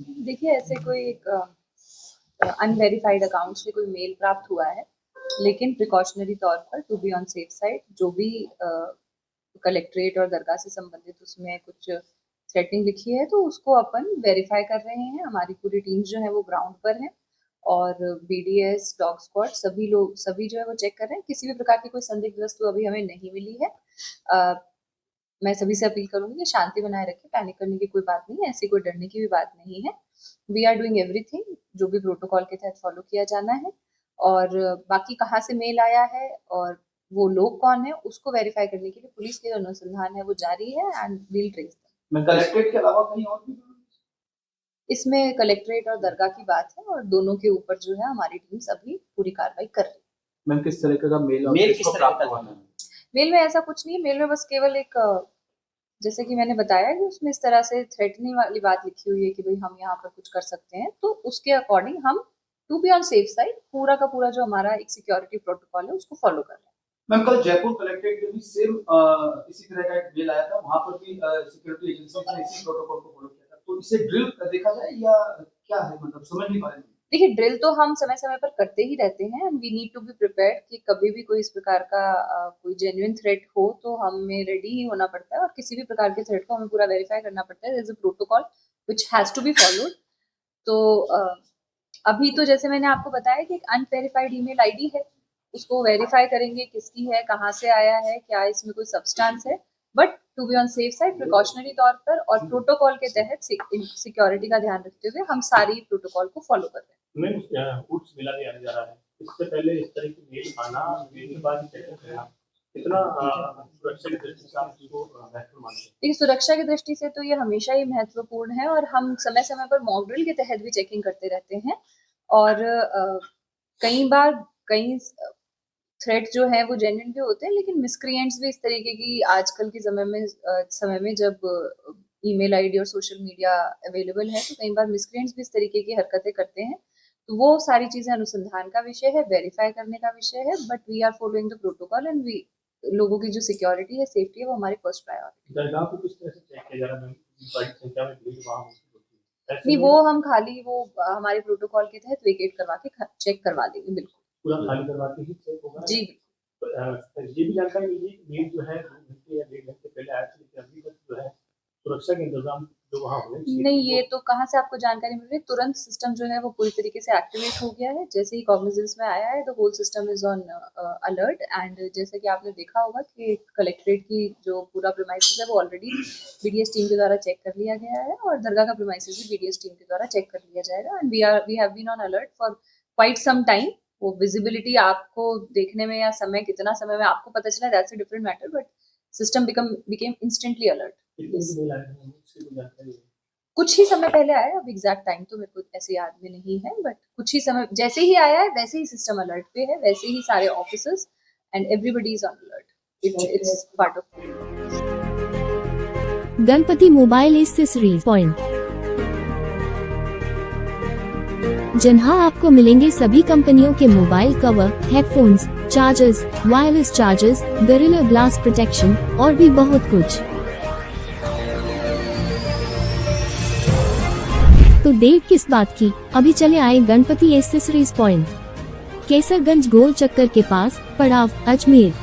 देखिए, ऐसे कोई एक अनवेरिफाइड अकाउंट से कोई मेल प्राप्त हुआ है, लेकिन प्रिकॉशनरी तौर पर to be on safe side जो भी कलेक्ट्रेट और दरगाह से संबंधित उसमें कुछ थ्रेटनिंग लिखी है तो उसको अपन वेरीफाई कर रहे हैं। हमारी पूरी टीम जो है वो ग्राउंड पर है और बीडीएस, डॉग स्क्वाड सभी जो है वो चेक कर रहे हैं। किसी भी प्रकार की कोई संदिग्ध वस्तु अभी हमें नहीं मिली है। मैं सभी से अपील करूंगी कि शांति बनाए रखें, पैनिक करने की कोई बात नहीं है, ऐसी कोई डरने की भी बात नहीं है। वी आर डूइंग एवरीथिंग जो भी प्रोटोकॉल के तहत फॉलो किया जाना है। और बाकी कहाँ से मेल आया है और वो लोग कौन है उसको वेरीफाई करने के लिए पुलिस के अनुसंधान है वो जारी है एंड विल ट्रेस देम। मैं कलेक्ट्रेट के अलावा कहीं और भी इसमें कलेक्ट्रेट और दरगाह की बात है और दोनों के ऊपर जो है हमारी टीम अभी पूरी कार्रवाई कर रही है। मैम किस तरीके का मेल किस तरह का था? मेल में ऐसा कुछ नहीं है। मेल में बस केवल एक जैसे कि मैंने बताया कि उसमें इस तरह से थ्रेटनिंग वाली बात लिखी हुई है कि भाई हम यहाँ पर कुछ कर सकते हैं, तो उसके अकॉर्डिंग हम to be on safe side पूरा का पूरा जो हमारा एक सिक्योरिटी प्रोटोकॉल है उसको फॉलो कर रहे हैं। मैम कल जयपुर कलेक्ट्रेट में भी सेम इसी तरह का एक मेल आया था, वहां पर भी सिक्योरिटी एजेंसी ने इसी प्रोटोकॉल को फॉलो किया था। तो इसे ड्रिल देखा जाए या क्या है, मतलब समझ नहीं पा रहे। देखिए, ड्रिल तो हम समय समय पर करते ही रहते हैं and we need to be prepared कि कभी भी कोई इस प्रकार का कोई जेन्युइन थ्रेट हो तो हमें रेडी ही होना पड़ता है और किसी भी प्रकार के थ्रेट को हमें पूरा वेरीफाई करना पड़ता है। There is a protocol which has to be followed. तो अभी तो जैसे मैंने आपको बताया कि एक अनवेरिफाइड ईमेल आईडी है, उसको वेरीफाई करेंगे किसकी है, कहाँ से आया है, क्या इसमें कोई सब्सटेंस है। But to be on safe side precautionary तौर पर और प्रोटोकॉल के तहत सिक्योरिटी का ध्यान रखते हुए हम सारी प्रोटोकॉल को फॉलो कर रहे हैं। फूड्स मिला दिया जा रहा है, इससे पहले इस तरह की मेल आना, मेल के बाद कितना सुरक्षा की दृष्टि से आप इसको महत्वपूर्ण मानते हैं? देखिए, सुरक्षा की दृष्टि से तो ये हमेशा ही महत्वपूर्ण है और हम समय समय पर मॉक ड्रिल के तहत भी चेकिंग करते रहते हैं। और कई थ्रेट जो है वो जेन्युइन भी होते हैं, लेकिन मिसक्रिएंट्स भी इस तरीके की आजकल के समय में जब ईमेल आईडी और सोशल मीडिया अवेलेबल है तो कई बार मिसक्रिएंट्स भी इस तरीके की हरकतें करते हैं। तो वो सारी चीजें अनुसंधान का विषय है, वेरीफाई करने का विषय है। But we are following the protocol and we लोगों की जो सिक्योरिटी है, सेफ्टी है, वो हमारी फर्स्ट प्रायोरिटी। दरगाह को किस तरह से चेक किया जा रहा है? बड़ी संख्या में भीड़ वहां होती है, नहीं, वो हम खाली वो हमारे प्रोटोकॉल के तहत वेकेट करवा के चेक करवा देंगे। बिल्कुल पूरा खाली करवा के ही चेक होगा जी। ये भी जानकारी मिली मेल जो है 2 घंटे या 1.5 घंटे पहले आया था, अभी तक जो है सुरक्षा के इंतजाम जो वहाँ हुए नहीं, ये तो कहाँ से आपको जानकारी मिल रही है? तुरंत सिस्टम जो है वो पूरी तरीके से एक्टिवेट हो गया है। जैसे ही कॉग्निजेंस में आया है the whole system is on alert. And जैसे कि आपने देखा होगा कि कलेक्ट्रेट की जो पूरा प्रीमाइसेस है वो ऑलरेडी बीडीएस टीम के द्वारा चेक कर लिया गया है और दरगाह का प्रीमाइसेस भी बीडीएस टीम के द्वारा चेक कर लिया जाएगा। And we have been on alert for quite some time. वो विजिबिलिटी आपको देखने में या समय कितना समय में आपको पता चला, that's a different matter, but system became instantly alert. कुछ ही समय पहले आया, अब एग्जैक्ट टाइम तो मेरे को ऐसे याद में नहीं है, बट कुछ ही समय जैसे ही आया है वैसे ही सिस्टम अलर्ट पे है, वैसे ही सारे officers and everybody is on alert. It's part of Ganpati mobile accessories point, जहां आपको मिलेंगे सभी कंपनियों के mobile cover, headphones, chargers, wireless chargers, gorilla glass protection और भी बहुत कुछ। तो देर किस बात की, अभी चले आए गणपति एक्सेसरीज पॉइंट, केसरगंज गोल चक्कर के पास, पड़ाव, अजमेर।